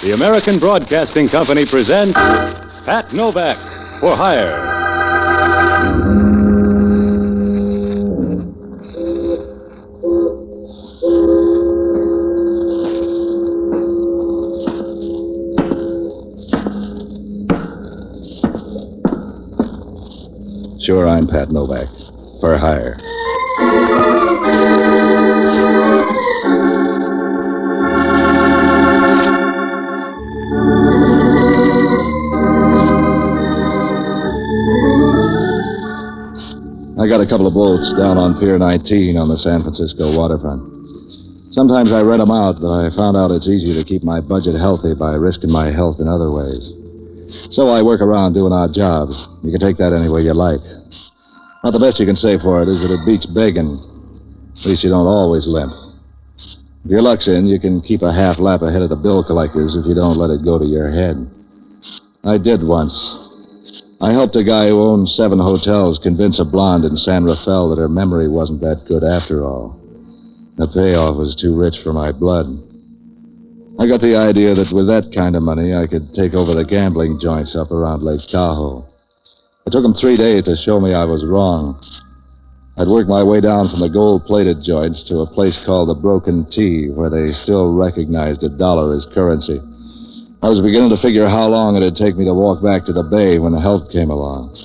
The American Broadcasting Company presents Pat Novak for Hire. Sure, I'm Pat Novak. For hire. I got a couple of boats down on Pier 19 on the San Francisco waterfront. Sometimes I rent them out, but I found out it's easier to keep my budget healthy by risking my health in other ways. So I work around doing odd jobs. You can take that any way you like. Not the best you can say for it is that it beats begging. At least you don't always limp. If your luck's in, you can keep a half lap ahead of the bill collectors if you don't let it go to your head. I did once. I helped a guy who owned 7 hotels convince a blonde in San Rafael that her memory wasn't that good after all. The payoff was too rich for my blood. I got the idea that with that kind of money, I could take over the gambling joints up around Lake Tahoe. It took them 3 days to show me I was wrong. I'd worked my way down from the gold-plated joints to a place called the Broken T, where they still recognized $1 as currency. I was beginning to figure how long it'd take me to walk back to the bay when help came along.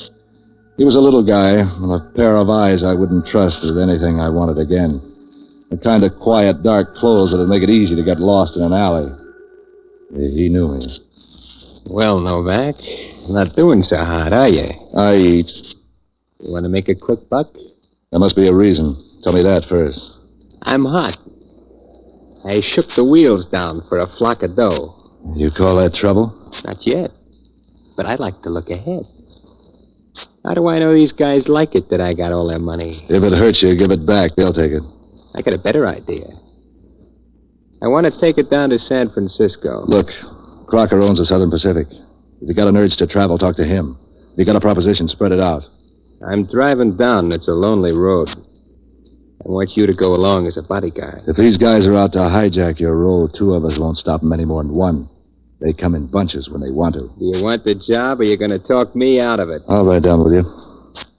He was a little guy with a pair of eyes I wouldn't trust with anything I wanted again. The kind of quiet, dark clothes that'd make it easy to get lost in an alley. He knew me. Well, Novak, not doing so hard, are you? I eat. You want to make a quick buck? There must be a reason. Tell me that first. I'm hot. I shook the wheels down for a flock of dough. You call that trouble? Not yet. But I like to look ahead. How do I know these guys like it that I got all their money? If it hurts you, give it back. They'll take it. I got a better idea. I want to take it down to San Francisco. Look, Crocker owns the Southern Pacific. If you got an urge to travel, talk to him. If you got a proposition, spread it out. I'm driving down. It's a lonely road. I want you to go along as a bodyguard. If these guys are out to hijack your roll, 2 of us won't stop them any more than 1. They come in bunches when they want to. Do you want the job, or are you going to talk me out of it? I'll ride down with you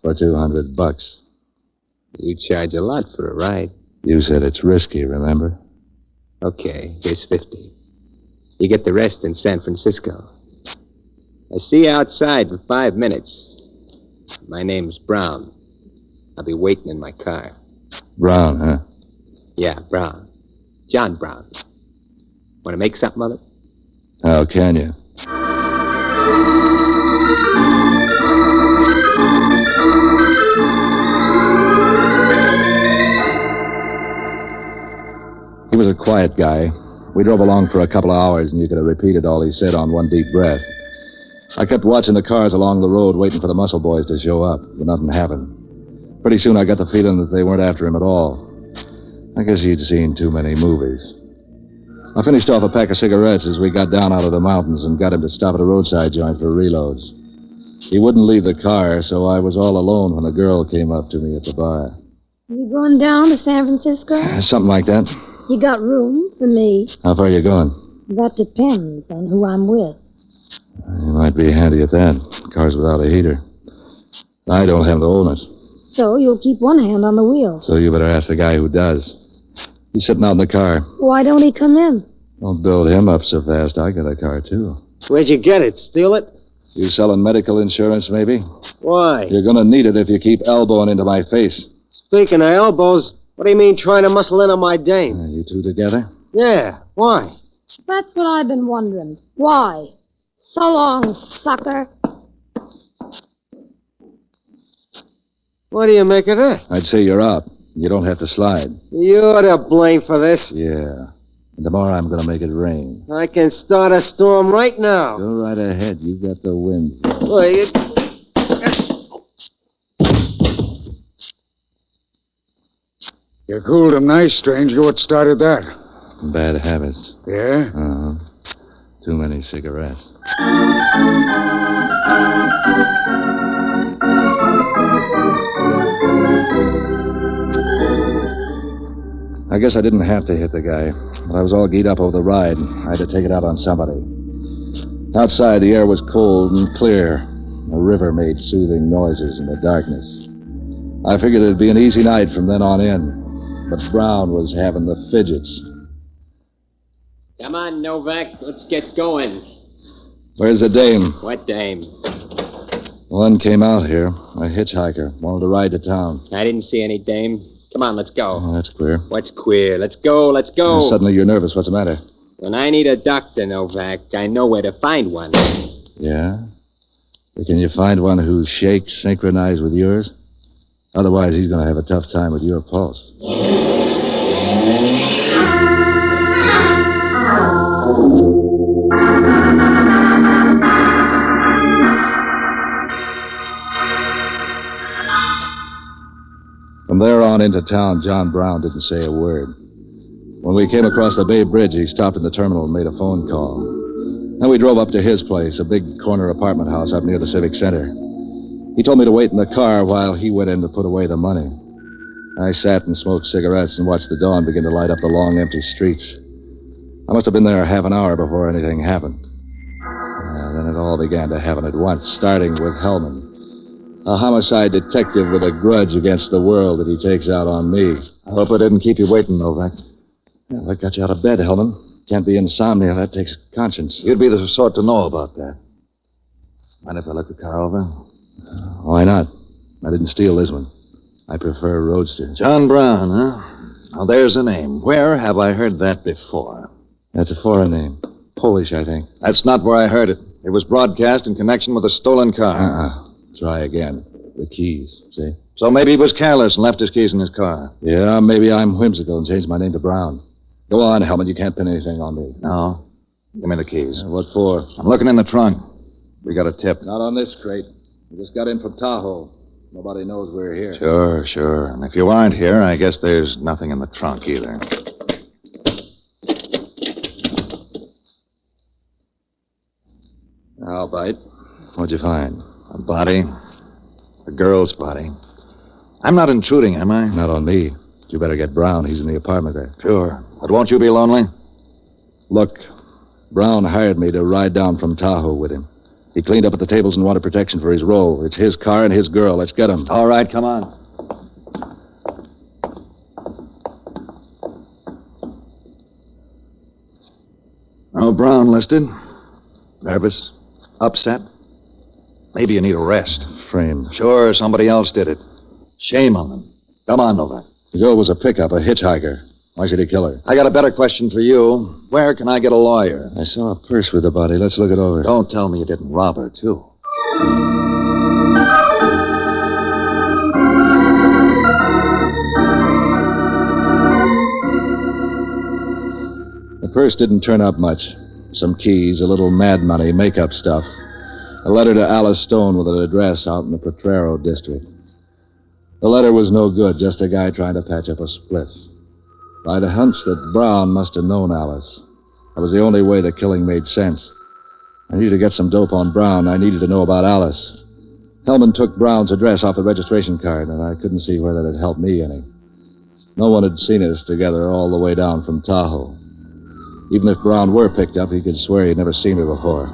for $200. You charge a lot for a ride. You said it's risky, remember? Okay, here's 50. You get the rest in San Francisco. I see you outside in 5 minutes. My name's Brown. I'll be waiting in my car. Brown, huh? Yeah, Brown. John Brown. Want to make something of it? How can you? He was a quiet guy. We drove along for a couple of hours, and you could have repeated all he said on one deep breath. I kept watching the cars along the road, waiting for the muscle boys to show up, but nothing happened. Pretty soon I got the feeling that they weren't after him at all. I guess he'd seen too many movies. I finished off a pack of cigarettes as we got down out of the mountains and got him to stop at a roadside joint for reloads. He wouldn't leave the car, so I was all alone when a girl came up to me at the bar. You going down to San Francisco? Something like that. You got room for me? How far are you going? That depends on who I'm with. You might be handy at that. Car's without a heater. I don't have to own it. So you'll keep one hand on the wheel. So you better ask the guy who does. He's sitting out in the car. Why don't he come in? Don't build him up so fast. I got a car, too. Where'd you get it? Steal it? You selling medical insurance, maybe? Why? You're going to need it if you keep elbowing into my face. Speaking of elbows, what do you mean trying to muscle in on my dame? You 2 together? Yeah, why? That's what I've been wondering. Why? So long, sucker. What do you make of that? I'd say you're out. You don't have to slide. You're to blame for this. Yeah. And tomorrow I'm going to make it rain. I can start a storm right now. Go right ahead. You've got the wind. Wait. You cooled him nice, stranger. What started that? Bad habits. Yeah? Uh-huh. Too many cigarettes. I guess I didn't have to hit the guy, but I was all geared up over the ride. I had to take it out on somebody. Outside, the air was cold and clear. A river made soothing noises in the darkness. I figured it'd be an easy night from then on in, but Brown was having the fidgets. Come on, Novak. Let's get going. Where's the dame? What dame? One came out here, a hitchhiker, wanted to ride to town. I didn't see any dame. Come on, let's go. Oh, that's queer. What's queer? Let's go, let's go. Suddenly you're nervous. What's the matter? When I need a doctor, Novak, I know where to find one. Yeah? Can you find one whose shakes synchronize with yours? Otherwise, he's going to have a tough time with your pulse. From there on into town, John Brown didn't say a word. When we came across the Bay Bridge, he stopped in the terminal and made a phone call. Then we drove up to his place, a big corner apartment house up near the Civic Center. He told me to wait in the car while he went in to put away the money. I sat and smoked cigarettes and watched the dawn begin to light up the long, empty streets. I must have been there half an hour before anything happened. Then it all began to happen at once, starting with Hellman. A homicide detective with a grudge against the world that he takes out on me. I hope I didn't keep you waiting, Novak. Well, what got you out of bed, Hellman? Can't be insomnia. That takes conscience. You'd be the sort to know about that. Mind if I let the car over? Why not? I didn't steal this one. I prefer a roadster. John Brown, huh? Now, there's a name. Where have I heard that before? That's a foreign name. Polish, I think. That's not where I heard it. It was broadcast in connection with a stolen car. Try again. The keys, see? So maybe he was careless and left his keys in his car. Yeah, maybe I'm whimsical and changed my name to Brown. Go on, Hellman. You can't pin anything on me. No. Give me the keys. What for? I'm looking in the trunk. We got a tip. Not on this crate. We just got in from Tahoe. Nobody knows we're here. Sure. And if you aren't here, I guess there's nothing in the trunk either. I'll bite. What'd you find? A body. A girl's body. I'm not intruding, am I? Not on me. You better get Brown. He's in the apartment there. Sure. But won't you be lonely? Look, Brown hired me to ride down from Tahoe with him. He cleaned up at the tables and wanted protection for his role. It's his car and his girl. Let's get him. All right, come on. Oh, Brown listed. Nervous? Upset? Maybe you need a rest. Frame. Sure, somebody else did it. Shame on them. Come on, Novak. The girl was a pickup, a hitchhiker. Why should he kill her? I got a better question for you. Where can I get a lawyer? I saw a purse with the body. Let's look it over. Don't tell me you didn't rob her, too. The purse didn't turn up much. Some keys, a little mad money, makeup stuff. A letter to Alice Stone with an address out in the Potrero district. The letter was no good, just a guy trying to patch up a split. I had a hunch that Brown must have known Alice. That was the only way the killing made sense. I needed to get some dope on Brown. I needed to know about Alice. Hellman took Brown's address off the registration card, and I couldn't see where that had helped me any. No one had seen us together all the way down from Tahoe. Even if Brown were picked up, he could swear he'd never seen her before.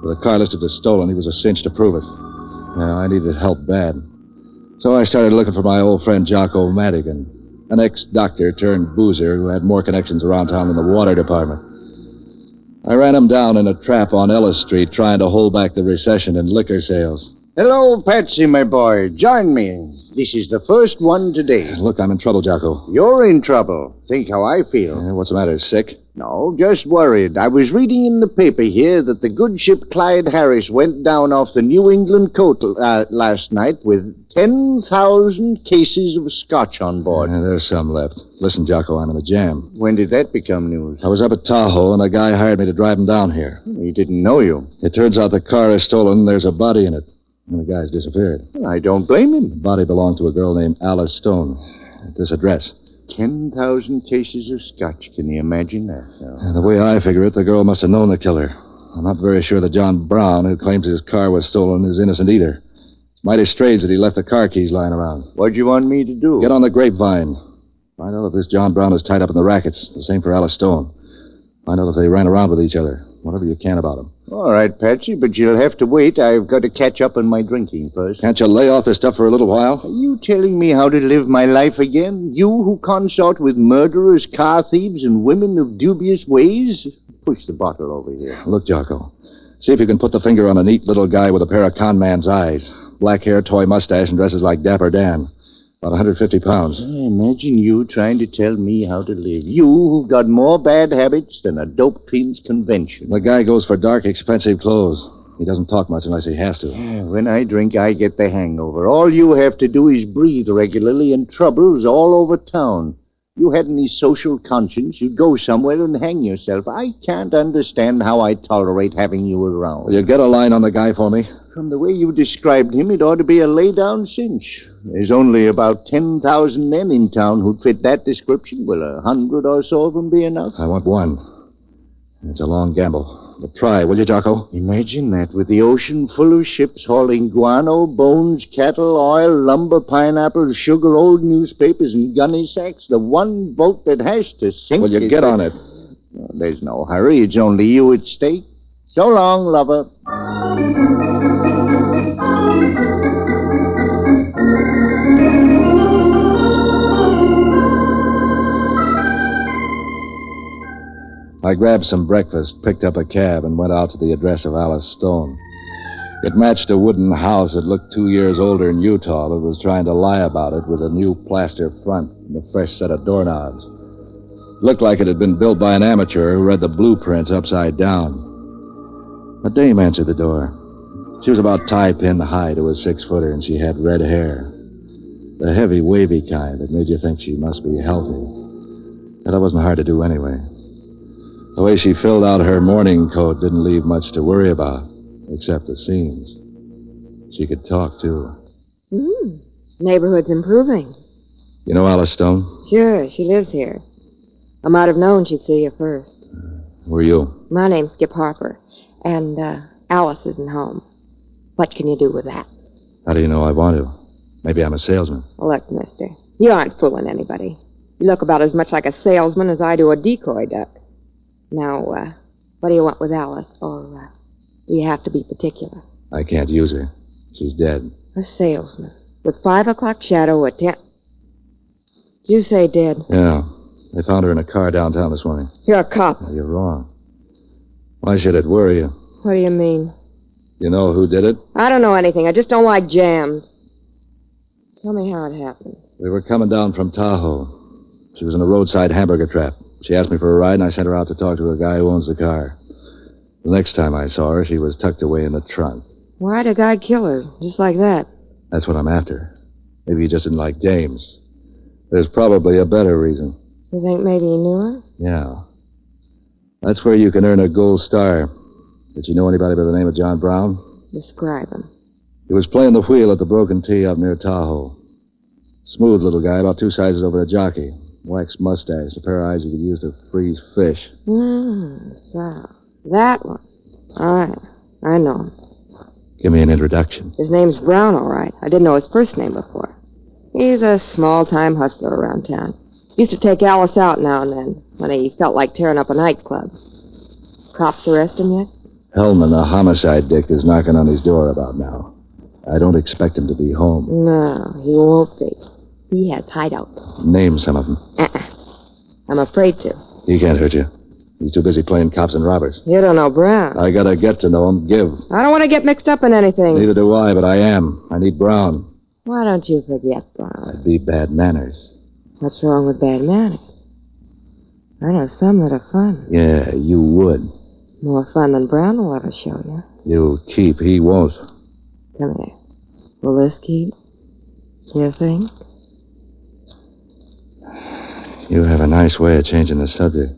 With the car listed as stolen, he was a cinch to prove it. I needed help bad. So I started looking for my old friend Jocko Madigan, an ex-doctor turned boozer who had more connections around town than the water department. I ran him down in a trap on Ellis Street trying to hold back the recession in liquor sales. Hello, Patsy, my boy. Join me. This is the first one today. Look, I'm in trouble, Jocko. You're in trouble. Think how I feel. What's the matter? Sick? No, just worried. I was reading in the paper here that the good ship Clyde Harris went down off the New England coast last night with 10,000 cases of scotch on board. There's some left. Listen, Jocko, I'm in a jam. When did that become news? I was up at Tahoe, and a guy hired me to drive him down here. He didn't know you. It turns out the car is stolen, and there's a body in it. And the guy's disappeared. I don't blame him. The body belonged to a girl named Alice Stone at this address. 10,000 cases of scotch. Can you imagine that? And the way I figure it, the girl must have known the killer. I'm not very sure that John Brown, who claims his car was stolen, is innocent either. It's mighty strange that he left the car keys lying around. What do you want me to do? Get on the grapevine. Find out if this John Brown is tied up in the rackets. The same for Alice Stone. Find out if they ran around with each other. Whatever you can about them. All right, Patsy, but you'll have to wait. I've got to catch up on my drinking first. Can't you lay off this stuff for a little while? Are you telling me how to live my life again? You who consort with murderers, car thieves, and women of dubious ways? Push the bottle over here. Look, Jocko. See if you can put the finger on a neat little guy with a pair of con man's eyes. Black hair, toy mustache, and dresses like Dapper Dan. About 150 pounds. Imagine you trying to tell me how to live. You who've got more bad habits than a dope fiend's convention. The guy goes for dark, expensive clothes. He doesn't talk much unless he has to. When I drink, I get the hangover. All you have to do is breathe regularly, and trouble's all over town. You had any social conscience, you'd go somewhere and hang yourself. I can't understand how I tolerate having you around. Will you get a line on the guy for me? From the way you described him, it ought to be a lay-down cinch. There's only about 10,000 men in town who'd fit that description. Will 100 or so of them be enough? I want one. It's a long gamble. But try, will you, Jocko? Imagine that, with the ocean full of ships hauling guano, bones, cattle, oil, lumber, pineapples, sugar, old newspapers, and gunny sacks. The one boat that has to sink. Will you get on it? Well, there's no hurry. It's only you at stake. So long, lover. I grabbed some breakfast, picked up a cab, and went out to the address of Alice Stone. It matched a wooden house that looked 2 years older in Utah that was trying to lie about it with a new plaster front and a fresh set of doorknobs. It looked like it had been built by an amateur who read the blueprints upside down. A dame answered the door. She was about tie-pin high to a 6-footer, and she had red hair. The heavy, wavy kind that made you think she must be healthy. But that wasn't hard to do anyway. The way she filled out her morning coat didn't leave much to worry about, except the seams. She could talk, too. Neighborhood's improving. You know Alice Stone? Sure, she lives here. I might have known she'd see you first. Who are you? My name's Skip Harper, and Alice isn't home. What can you do with that? How do you know I want to? Maybe I'm a salesman. Look, mister, you aren't fooling anybody. You look about as much like a salesman as I do a decoy duck. Now, what do you want with Alice? Or do you have to be particular? I can't use her. She's dead. A salesman. With 5 o'clock shadow at 10... Did you say dead? Yeah. They found her in a car downtown this morning. You're a cop. You're wrong. Why should it worry you? What do you mean? You know who did it? I don't know anything. I just don't like jams. Tell me how it happened. We were coming down from Tahoe. She was in a roadside hamburger trap. She asked me for a ride, and I sent her out to talk to a guy who owns the car. The next time I saw her, she was tucked away in the trunk. Why'd a guy kill her, just like that? That's what I'm after. Maybe he just didn't like James. There's probably a better reason. You think maybe he knew her? Yeah. That's where you can earn a gold star. Did you know anybody by the name of John Brown? Describe him. He was playing the wheel at the Broken Tee up near Tahoe. Smooth little guy, about 2 sizes over a jockey. Waxed mustache, a pair of eyes you could use to freeze fish. So, that one. I know him. Give me an introduction. His name's Brown, all right. I didn't know his first name before. He's a small-time hustler around town. Used to take Alice out now and then, when he felt like tearing up a nightclub. Cops arrest him yet? Hellman, a homicide dick, is knocking on his door about now. I don't expect him to be home. No, he won't be. He has hideouts. Name some of them. I'm afraid to. He can't hurt you. He's too busy playing cops and robbers. You don't know Brown. I gotta get to know him. Give. I don't want to get mixed up in anything. Neither do I, but I am. I need Brown. Why don't you forget Brown? I'd be bad manners. What's wrong with bad manners? I know some that are fun. Yeah, you would. More fun than Brown will ever show you. You'll keep. He won't. Come here. Will this keep? You think? You have a nice way of changing the subject.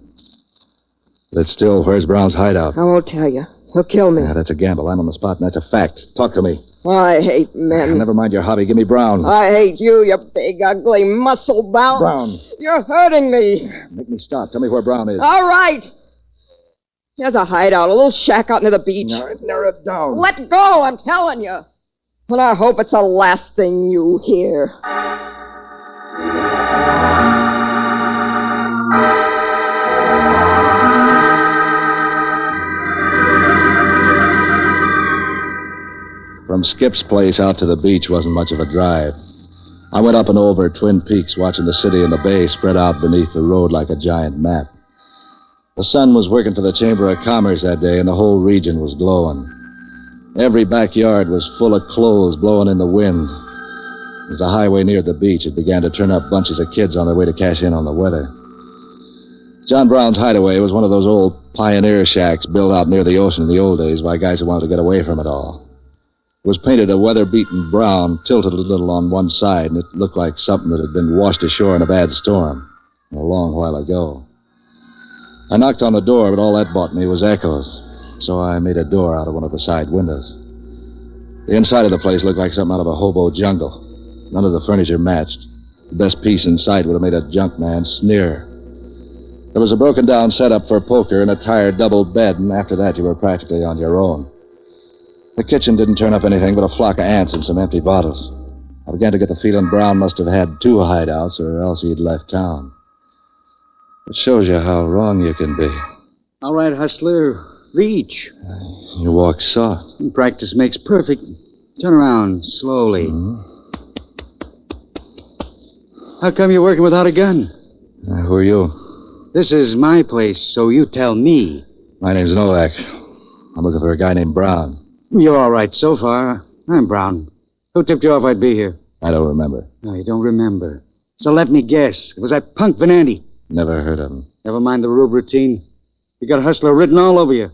But still, where's Brown's hideout? I won't tell you. He'll kill me. Yeah, that's a gamble. I'm on the spot, and that's a fact. Talk to me. I hate men. Never mind your hobby. Give me Brown. I hate you, you big, ugly, muscle-bound. Brown. You're hurting me. Make me stop. Tell me where Brown is. All right. Here's a hideout, a little shack out near the beach. Narrow it down. Let go, I'm telling you. And I hope it's the last thing you hear. From Skip's place out to the beach wasn't much of a drive. I went up and over Twin Peaks, watching the city and the bay spread out beneath the road like a giant map. The sun was working for the Chamber of Commerce that day, and the whole region was glowing. Every backyard was full of clothes blowing in the wind. As the highway neared the beach, it began to turn up bunches of kids on their way to cash in on the weather. John Brown's hideaway was one of those old pioneer shacks built out near the ocean in the old days by guys who wanted to get away from it all. It was painted a weather-beaten brown, tilted a little on one side, and it looked like something that had been washed ashore in a bad storm a long while ago. I knocked on the door, but all that bought me was echoes, so I made a door out of one of the side windows. The inside of the place looked like something out of a hobo jungle. None of the furniture matched. The best piece in sight would have made a junk man sneer. There was a broken-down setup for poker and a tired double bed, and after that you were practically on your own. The kitchen didn't turn up anything but a flock of ants and some empty bottles. I began to get the feeling Brown must have had 2 hideouts, or else he'd left town. It shows you how wrong you can be. All right, Hustler. Reach. You walk soft. Practice makes perfect. Turn around slowly. How come you're working without a gun? Who are you? This is my place, so you tell me. My name's Novak. I'm looking for a guy named Brown. You're all right so far. I'm Brown. Who tipped you off I'd be here? I don't remember. No, you don't remember. So let me guess. It was that punk Venanti. Never heard of him. Never mind the rube routine. You got Hustler written all over you.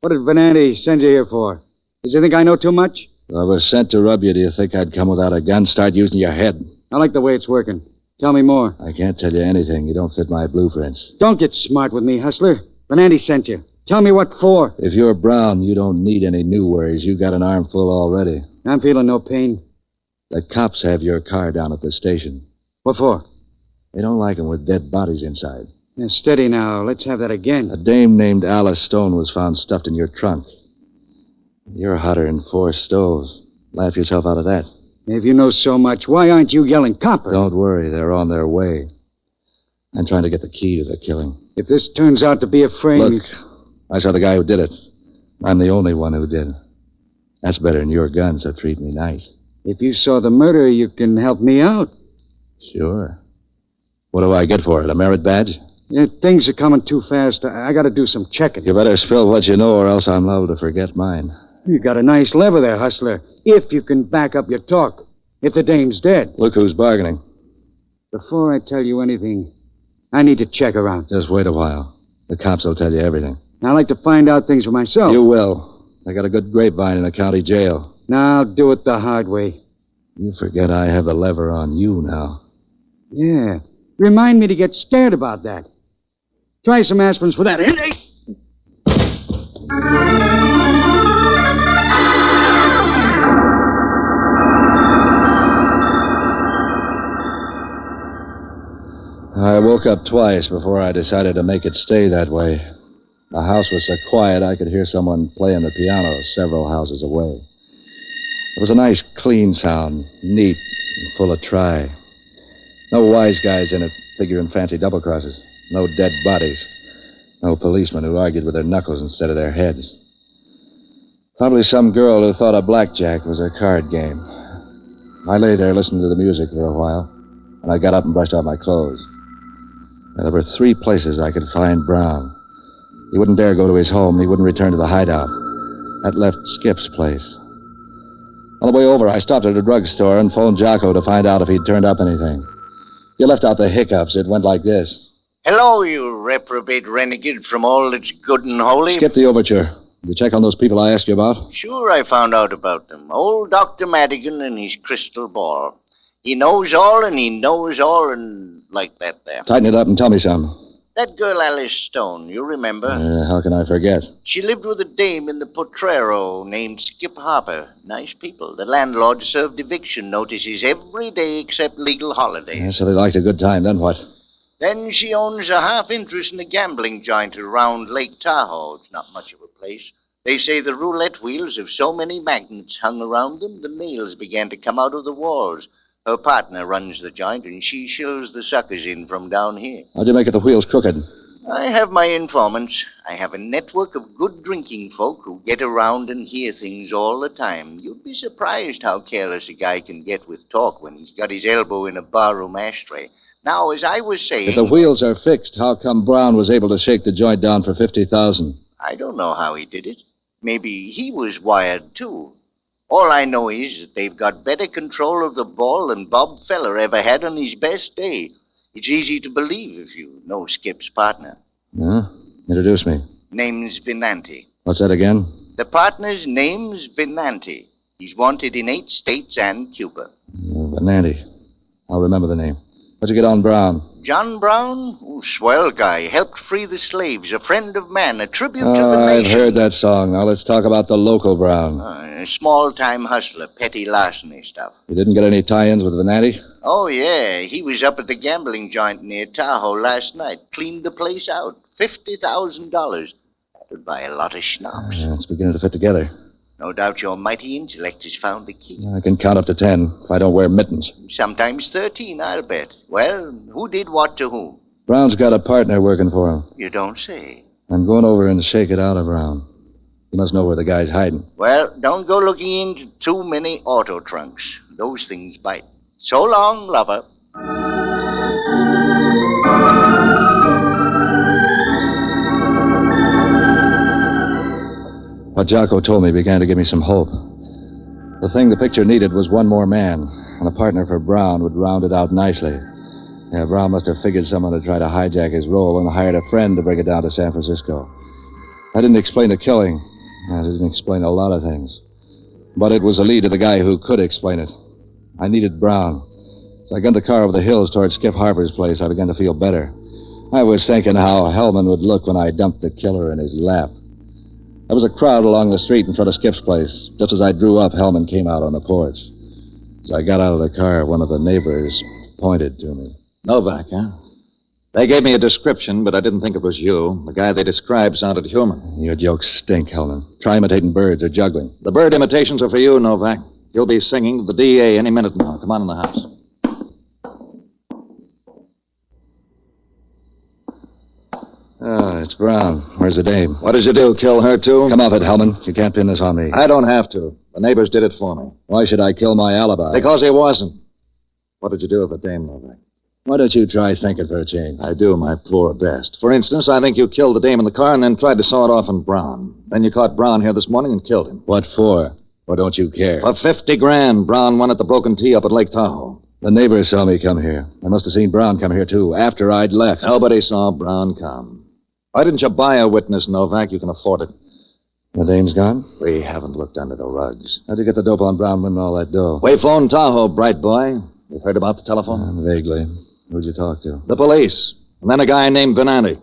What did Venanti send you here for? Does he think I know too much? If I was sent to rub you, do you think I'd come without a gun? Start using your head. I like the way it's working. Tell me more. I can't tell you anything. You don't fit my blueprints. Don't get smart with me, Hustler. Venanti sent you. Tell me what for. If you're Brown, you don't need any new worries. You got an armful already. I'm feeling no pain. The cops have your car down at the station. What for? They don't like 'em with dead bodies inside. Yeah, steady now. Let's have that again. A dame named Alice Stone was found stuffed in your trunk. You're hotter than 4 stoves. Laugh yourself out of that. If you know so much, why aren't you yelling copper? Don't worry. They're on their way. I'm trying to get the key to the killing. If this turns out to be a frame... Look, I saw the guy who did it. I'm the only one who did. That's better than your gun, so treat me nice. If you saw the murder, you can help me out. Sure. What do I get for it? A merit badge? Yeah, things are coming too fast. I got to do some checking. You better spill what you know, or else I'm liable to forget mine. You got a nice lever there, Hustler. If you can back up your talk. If the dame's dead. Look who's bargaining. Before I tell you anything, I need to check around. Just wait a while. The cops will tell you everything. I like to find out things for myself. You will. I got a good grapevine in the county jail. Now I'll do it the hard way. You forget I have the lever on you now. Yeah. Remind me to get scared about that. Try some aspirins for that. I woke up twice before I decided to make it stay that way. The house was so quiet I could hear someone playing the piano several houses away. It was a nice, clean sound, neat and full of try. No wise guys in it figuring fancy double crosses. No dead bodies. No policemen who argued with their knuckles instead of their heads. Probably some girl who thought a blackjack was a card game. I lay there listening to the music for a while, and I got up and brushed off my clothes. Now, there were 3 places I could find Brown. He wouldn't dare go to his home. He wouldn't return to the hideout. That left Skip's place. On the way over, I stopped at a drugstore and phoned Jocko to find out if he'd turned up anything. You left out the hiccups. It went like this. Hello, you reprobate renegade from all that's good and holy. Skip the overture. Did you check on those people I asked you about? Sure, I found out about them. Old Dr. Madigan and his crystal ball. He knows all and he knows all and like that there. Tighten it up and tell me some. That girl Alice Stone, you remember? How can I forget? She lived with a dame in the Potrero named Skip Harper. Nice people. The landlord served eviction notices every day except legal holidays. Yeah, so they liked a good time. Then what? Then she owns a half interest in a gambling joint around Lake Tahoe. It's not much of a place. They say the roulette wheels have so many magnets hung around them, the nails began to come out of the walls. Her partner runs the joint, and she shows the suckers in from down here. How'd you make it the wheels crooked? I have my informants. I have a network of good drinking folk who get around and hear things all the time. You'd be surprised how careless a guy can get with talk when he's got his elbow in a barroom ashtray. Now, as I was saying... If the wheels are fixed, how come Brown was able to shake the joint down for $50,000? I don't know how he did it. Maybe he was wired, too. All I know is that they've got better control of the ball than Bob Feller ever had on his best day. It's easy to believe if you know Skip's partner. Yeah? Introduce me. Name's Venanti. What's that again? The partner's name's Venanti. He's wanted in 8 states and Cuba. Venanti. I'll remember the name. How'd you get on Brown? John Brown? Oh, swell guy. Helped free the slaves. A friend of man. A tribute to the nation. I've heard that song. Now let's talk about the local Brown. A small-time hustler. Petty larceny stuff. You didn't get any tie-ins with Venanti? Oh, yeah. He was up at the gambling joint near Tahoe last night. Cleaned the place out. $50,000. That would buy a lot of schnapps. It's beginning to fit together. No doubt your mighty intellect has found the key. I can count up to 10 if I don't wear mittens. Sometimes 13, I'll bet. Well, who did what to whom? Brown's got a partner working for him. You don't say. I'm going over and shake it out of Brown. You must know where the guy's hiding. Well, don't go looking into too many auto trunks. Those things bite. So long, lover. What Jocko told me began to give me some hope. The thing the picture needed was one more man, and a partner for Brown would round it out nicely. Yeah, Brown must have figured someone to try to hijack his role and hired a friend to bring it down to San Francisco. I didn't explain the killing. I didn't explain a lot of things. But it was a lead to the guy who could explain it. I needed Brown. So I gunned the car over the hills toward Skip Harper's place. I began to feel better. I was thinking how Hellman would look when I dumped the killer in his lap. There was a crowd along the street in front of Skip's place. Just as I drew up, Hellman came out on the porch. As I got out of the car, one of the neighbors pointed to me. Novak, huh? They gave me a description, but I didn't think it was you. The guy they described sounded human. Your jokes stink, Hellman. Try imitating birds or juggling. The bird imitations are for you, Novak. You'll be singing to the DA any minute now. Come on in the house. It's Brown. Where's the dame? What did you do, kill her, too? Come off it, Hellman. You can't pin this on me. I don't have to. The neighbors did it for me. Why should I kill my alibi? Because he wasn't. What did you do with the dame, Novak? Why don't you try thinking for a change? I do my poor best. For instance, I think you killed the dame in the car and then tried to saw it off on Brown. Then you caught Brown here this morning and killed him. What for? Or don't you care? For $50,000, Brown won at the Broken Tee up at Lake Tahoe. The neighbors saw me come here. I must have seen Brown come here, too, after I'd left. Nobody saw Brown come. Why didn't you buy a witness, Novak? You can afford it. The dame's gone? We haven't looked under the rugs. How'd you get the dope on Brown winning all that dough? We phoned Tahoe, bright boy. You heard about the telephone? Vaguely. Who'd you talk to? The police. And then a guy named Venanti.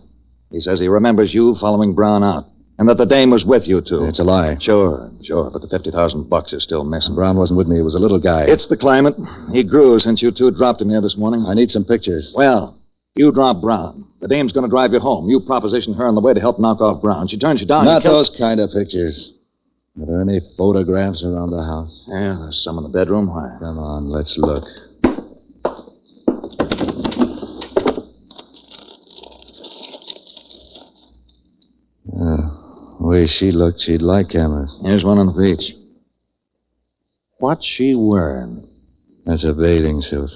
He says he remembers you following Brown out. And that the dame was with you, too. It's a lie. Sure. But the $50,000 is still missing. Brown wasn't with me. He was a little guy. It's the climate. He grew since you two dropped him here this morning. I need some pictures. Well, you drop Brown. The dame's going to drive you home. You proposition her on the way to help knock off Brown. She turns you down. Not those kind of pictures. Are there any photographs around the house? Yeah, there's some in the bedroom. Why? Come on, let's look. The way she looked, she'd like cameras. Here's one on the beach. What's she wearing? That's a bathing suit.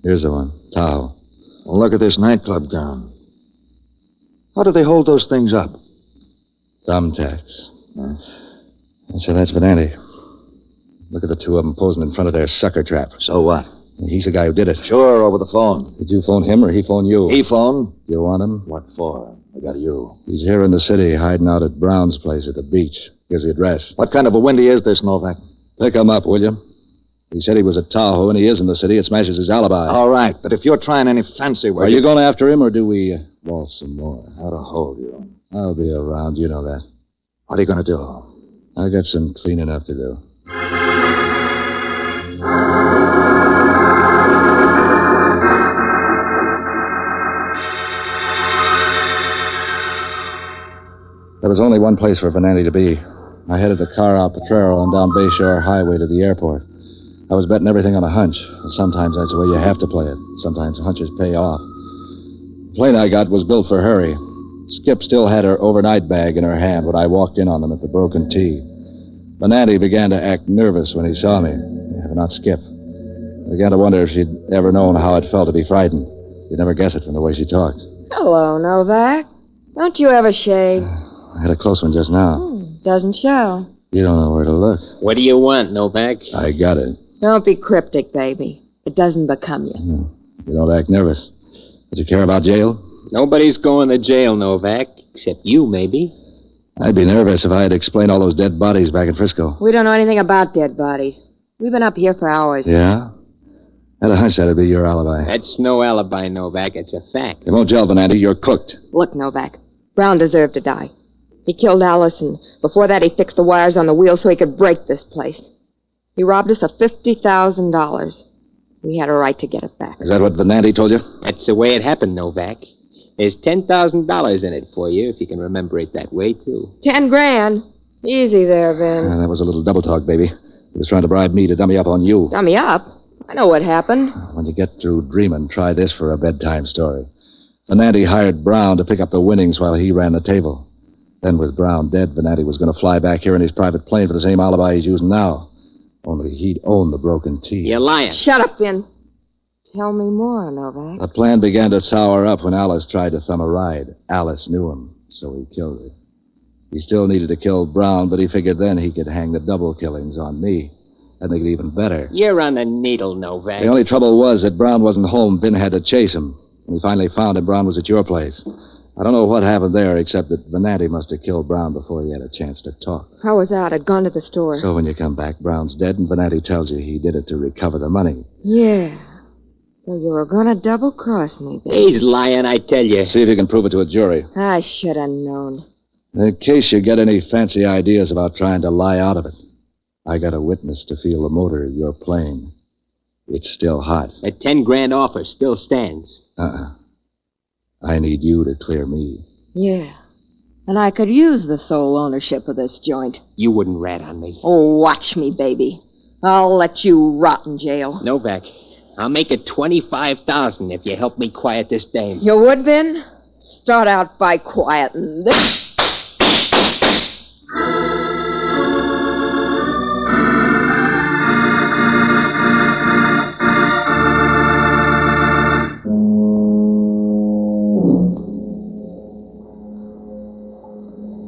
Here's the one. Tahoe. Well, look at this nightclub gown. How do they hold those things up? Thumbtacks. So that's Venanti. Look at the two of them posing in front of their sucker trap. So what? He's the guy who did it. Sure, over the phone. Did you phone him or he phone you? He phoned. You want him? What for? I got you. He's here in the city, hiding out at Brown's place at the beach. Here's the address. What kind of a windy is this, Novak? Pick him up, will you? He said he was at Tahoe, and he is in the city. It smashes his alibi. All right, but if you're trying any fancy work... Are you going after him, or do we waltz some more? How to hold you? I'll be around. You know that. What are you going to do? I got some cleaning up to do. There was only one place for Venanti to be. I headed the car out Potrero and down Bayshore Highway to the airport. I was betting everything on a hunch. Sometimes that's the way you have to play it. Sometimes hunches pay off. plane I got was built for hurry. Skip still had her overnight bag in her hand when I walked in on them at the Broken T. Venanti began to act nervous when he saw me. Yeah, but not Skip. I began to wonder if she'd ever known how it felt to be frightened. You'd never guess it from the way she talked. Hello, Novak. Don't you ever shave? I had a close one just now. Doesn't show. You don't know where to look. What do you want, Novak? I got it. Don't be cryptic, baby. It doesn't become you. You don't act nervous. Would you care about jail? Nobody's going to jail, Novak. Except you, maybe. I'd be nervous if I had to explain all those dead bodies back in Frisco. We don't know anything about dead bodies. We've been up here for hours. Yeah? I had a hunch that'd be your alibi. That's no alibi, Novak. It's a fact. It won't gel, Venanti. You're cooked. Look, Novak. Brown deserved to die. He killed Alice, and before that he fixed the wires on the wheel so he could break this place. He robbed us of $50,000. We had a right to get it back. Is that what Venanti told you? That's the way it happened, Novak. There's $10,000 in it for you, if you can remember it that way, too. 10 grand. Easy there, Vin. That was a little double talk, baby. He was trying to bribe me to dummy up on you. Dummy up? I know what happened. When you get through dreaming, try this for a bedtime story. Venanti hired Brown to pick up the winnings while he ran the table. Then with Brown dead, Venanti was going to fly back here in his private plane for the same alibi he's using now. Only he'd own the Broken T. You're lying. Shut up, Vin. Tell me more, Novak. The plan began to sour up when Alice tried to thumb a ride. Alice knew him, so he killed her. He still needed to kill Brown, but he figured then he could hang the double killings on me. That'd make it even better. You're on the needle, Novak. The only trouble was that Brown wasn't home. Vin had to chase him. When we finally found him, Brown was at your place. I don't know what happened there, except that Venanti must have killed Brown before he had a chance to talk. I was out. I'd gone to the store. So when you come back, Brown's dead, and Venanti tells you he did it to recover the money. Yeah. So you were going to double-cross me, baby. He's lying, I tell you. See if you can prove it to a jury. I should have known. In case you get any fancy ideas about trying to lie out of it, I got a witness to feel the motor of your plane. It's still hot. That 10 grand offer still stands. I need you to clear me. Yeah. And I could use the sole ownership of this joint. You wouldn't rat on me. Oh, watch me, baby. I'll let you rot in jail. Novak, I'll make it $25,000 if you help me quiet this dame. You would, Vin? Start out by quieting this.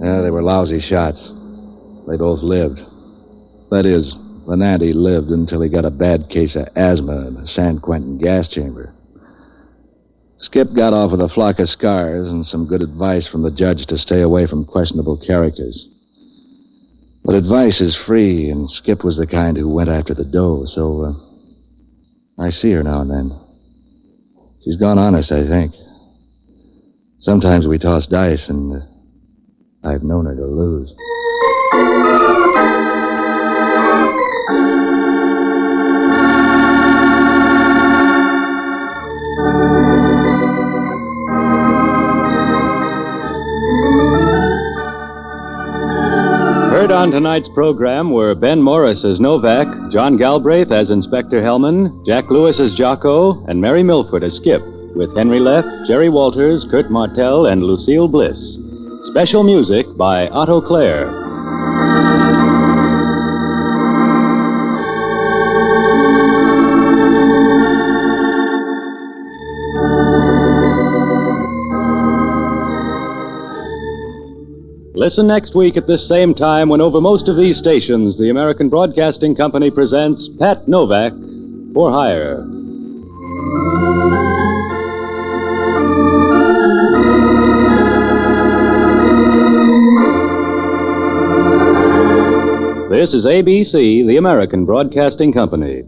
Yeah, they were lousy shots. They both lived. That is, Venanti lived until he got a bad case of asthma in the San Quentin gas chamber. Skip got off with a flock of scars and some good advice from the judge to stay away from questionable characters. But advice is free, and Skip was the kind who went after the dough, so I see her now and then. She's gone honest, I think. Sometimes we toss dice, and I've known her to lose. Heard on tonight's program were Ben Morris as Novak, John Galbraith as Inspector Hellman, Jack Lewis as Jocko, and Mary Milford as Skip, with Henry Leff, Jerry Walters, Kurt Martell, and Lucille Bliss. Special music by Otto Clare. Listen next week at this same time when over most of these stations, the American Broadcasting Company presents Pat Novak for Hire. This is ABC, the American Broadcasting Company.